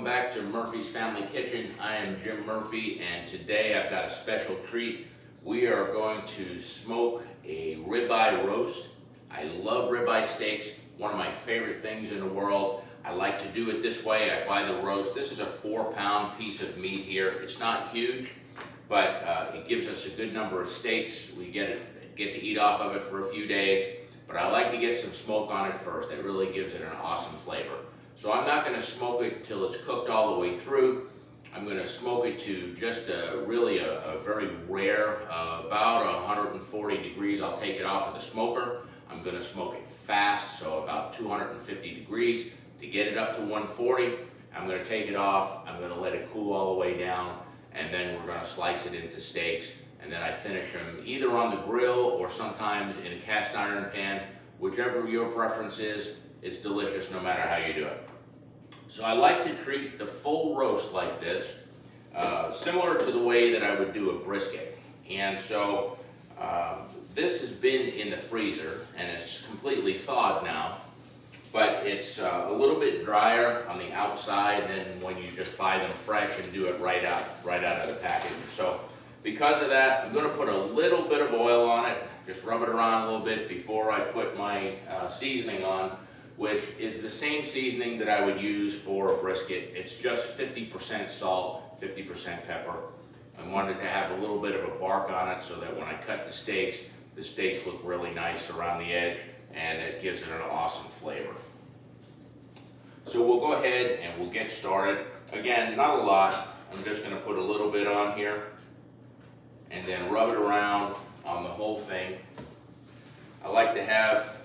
welcome back to Murphy's Family Kitchen. I am Jim Murphy, and today I've got a special treat. We are going to smoke a ribeye roast. I love ribeye steaks, one of my favorite things in the world. I like to do it this way. I buy the roast. This is a 4-pound piece of meat here. It's not huge, but it gives us a good number of steaks. We get to eat off of it for a few days, but I like to get some smoke on it first. It really gives it an awesome flavor. So I'm not going to smoke it till it's cooked all the way through. I'm going to smoke it to just really a very rare, about 140 degrees. I'll take it off of the smoker. I'm going to smoke it fast, so about 250 degrees. To get it up to 140, I'm going to take it off. I'm going to let it cool all the way down, and then we're going to slice it into steaks. And then I finish them either on the grill or sometimes in a cast iron pan, whichever your preference is. It's delicious no matter how you do it. So I like to treat the full roast like this, similar to the way that I would do a brisket. And so this has been in the freezer and it's completely thawed now, but it's a little bit drier on the outside than when you just buy them fresh and do it right out of the package. So because of that, I'm going to put a little bit of oil on it, just rub it around a little bit before I put my seasoning on, which is the same seasoning that I would use for a brisket. It's just 50% salt, 50% pepper. I wanted to have a little bit of a bark on it so that when I cut the steaks look really nice around the edge, and it gives it an awesome flavor. So we'll go ahead and we'll get started. Again, not a lot. I'm just going to put a little bit on here and then rub it around on the whole thing. I like to have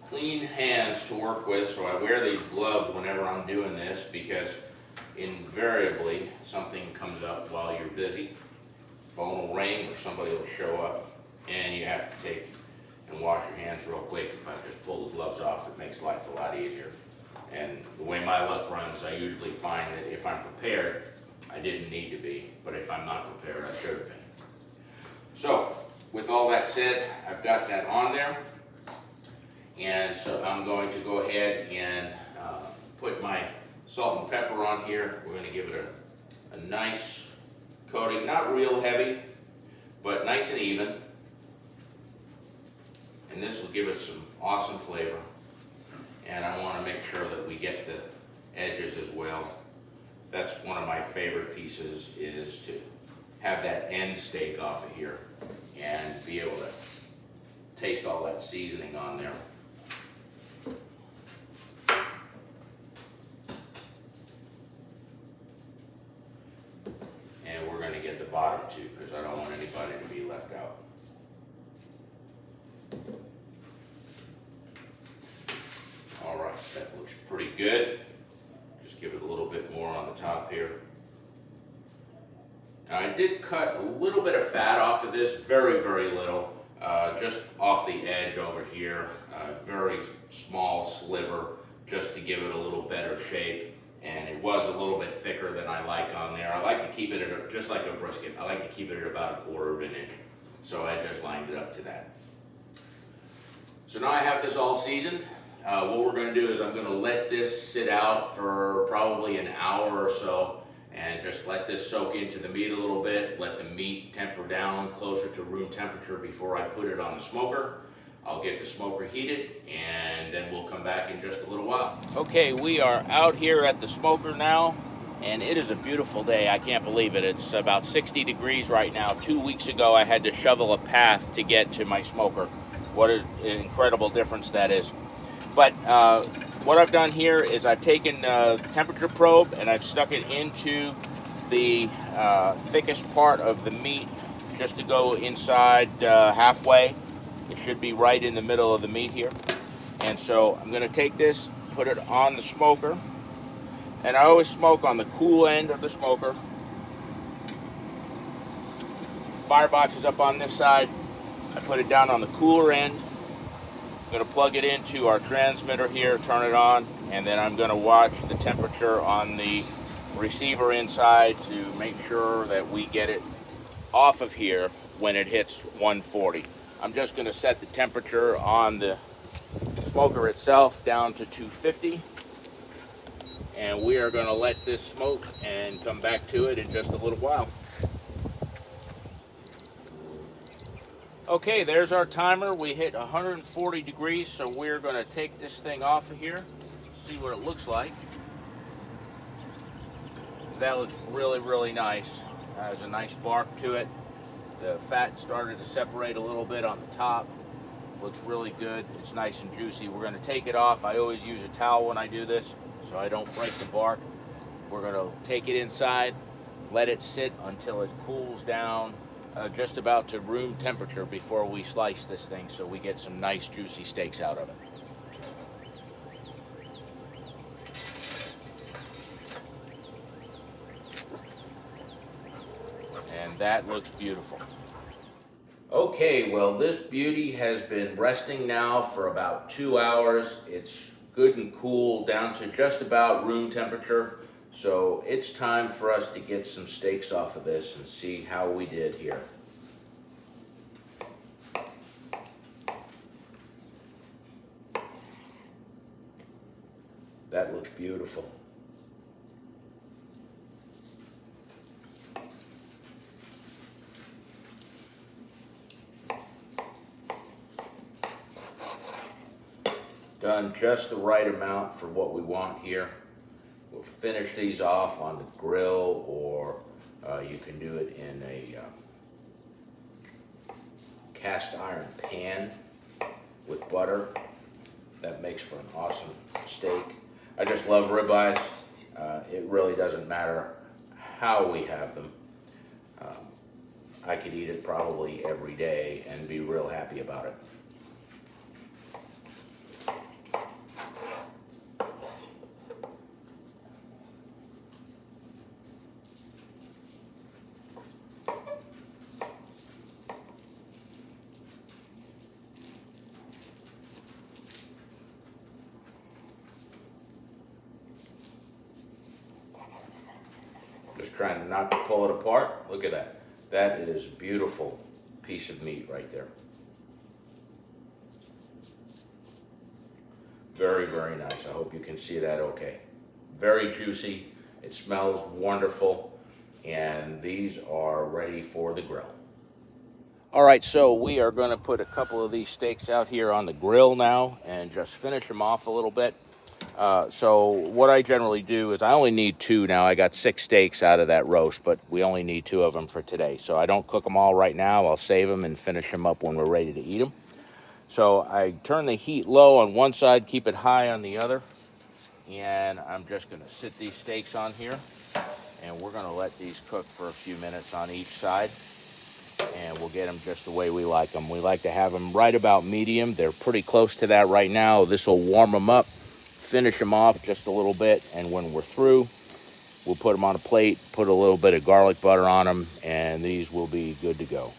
clean hands to work with, so I wear these gloves whenever I'm doing this because invariably something comes up while you're busy. Phone will ring or somebody will show up and you have to take and wash your hands real quick. If I just pull the gloves off, it makes life a lot easier. And the way my luck runs, I usually find that if I'm prepared, I didn't need to be, but if I'm not prepared, I should have been. So with all that said, I've got that on there. And so I'm going to go ahead and put my salt and pepper on here. We're going to give it a nice coating, not real heavy, but nice and even. And this will give it some awesome flavor. And I want to make sure that we get the edges as well. That's one of my favorite pieces, is to have that end steak off of here and be able to taste all that seasoning on there. And we're going to get the bottom too, because I don't want anybody to be left out. All right, that looks pretty good. Just give it a little bit more on the top here. Now I did cut a little bit of fat off of this, very, very little, just off the edge over here, very small sliver, just to give it a little better shape. And it was a little bit thicker than I like on there. I like to keep it at, just like a brisket, I like to keep it at about 1/4 of an inch. So I just lined it up to that. So now I have this all seasoned. What we're going to do is I'm going to let this sit out for probably an hour or so and just let this soak into the meat a little bit, let the meat temper down closer to room temperature before I put it on the smoker. I'll get the smoker heated and then we'll come back in just a little while. Okay, we are out here at the smoker now and it is a beautiful day. I can't believe it. It's about 60 degrees right now. 2 weeks ago I had to shovel a path to get to my smoker. What an incredible difference that is. But what I've done here is I've taken a temperature probe and I've stuck it into the thickest part of the meat just to go inside halfway. It should be right in the middle of the meat here. And so I'm going to take this, put it on the smoker. And I always smoke on the cool end of the smoker. Firebox is up on this side. I put it down on the cooler end. I'm going to plug it into our transmitter here, turn it on, and then I'm going to watch the temperature on the receiver inside to make sure that we get it off of here when it hits 140. I'm just going to set the temperature on the smoker itself down to 250, and we are going to let this smoke and come back to it in just a little while. Okay, there's our timer. We hit 140 degrees, so we're going to take this thing off of here, see what it looks like. That looks really, really nice. Has a nice bark to it. The fat started to separate a little bit on the top. Looks really good. It's nice and juicy. We're going to take it off. I always use a towel when I do this, so I don't break the bark. We're going to take it inside, let it sit until it cools down just about to room temperature before we slice this thing, so we get some nice juicy steaks out of it. And that looks beautiful. Okay, well, this beauty has been resting now for about 2 hours. It's good and cool down to just about room temperature. So it's time for us to get some steaks off of this and see how we did here. That looks beautiful. Done just the right amount for what we want here. We'll finish these off on the grill, or you can do it in a cast iron pan with butter. That makes for an awesome steak. I just love ribeyes. It really doesn't matter how we have them. I could eat it probably every day and be real happy about it. Just trying not to pull it apart. Look at that. That is a beautiful piece of meat right there. Very, very nice. I hope you can see that okay. Very juicy. It smells wonderful. And these are ready for the grill. All right, so we are going to put a couple of these steaks out here on the grill now and just finish them off a little bit. So what I generally do is I only need 2 now. I got 6 steaks out of that roast, but we only need 2 of them for today. So I don't cook them all right now. I'll save them and finish them up when we're ready to eat them. So I turn the heat low on one side, keep it high on the other. And I'm just going to sit these steaks on here. And we're going to let these cook for a few minutes on each side. And we'll get them just the way we like them. We like to have them right about medium. They're pretty close to that right now. This will warm them up. Finish them off just a little bit, and when we're through, we'll put them on a plate, put a little bit of garlic butter on them, and these will be good to go.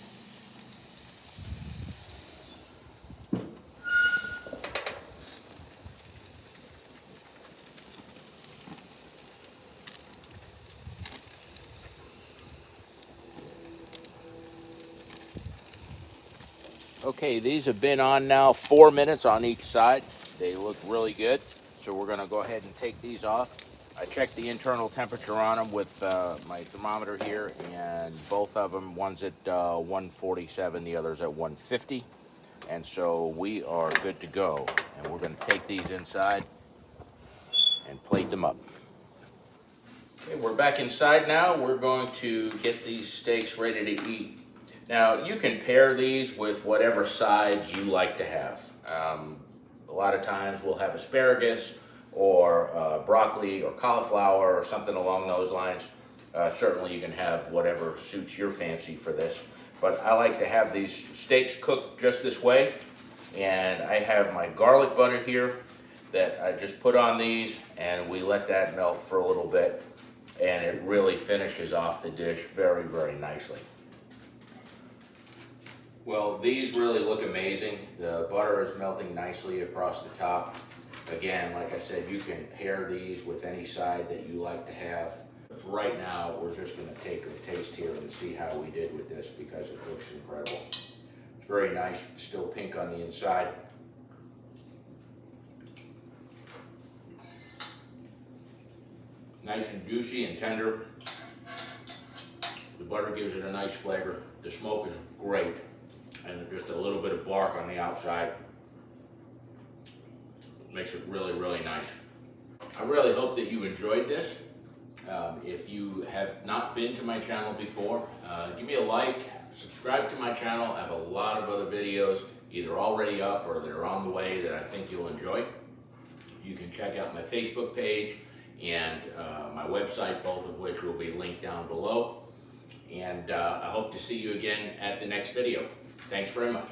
Okay, these have been on now 4 minutes on each side. They look really good. So we're going to go ahead and take these off. I checked the internal temperature on them with my thermometer here, and both of them, one's at 147, the other's at 150. And so we are good to go. And we're going to take these inside and plate them up. Okay, we're back inside now. We're going to get these steaks ready to eat. Now, you can pair these with whatever sides you like to have. A lot of times we'll have asparagus or broccoli or cauliflower or something along those lines. Certainly you can have whatever suits your fancy for this. But I like to have these steaks cooked just this way. And I have my garlic butter here that I just put on these, and we let that melt for a little bit. And it really finishes off the dish very, very nicely. Well, these really look amazing. The butter is melting nicely across the top. Again, like I said, you can pair these with any side that you like to have. But right now, we're just going to take a taste here and see how we did with this, because it looks incredible. It's very nice, still pink on the inside. nice and juicy and tender. The butter gives it a nice flavor. The smoke is great, and just a little bit of bark on the outside makes it really, really nice. I really hope that you enjoyed this. If you have not been to my channel before, give me a like, subscribe to my channel. I have a lot of other videos either already up or that are on the way that I think you'll enjoy. You can check out my Facebook page and my website, both of which will be linked down below. And I hope to see you again at the next video. Thanks very much.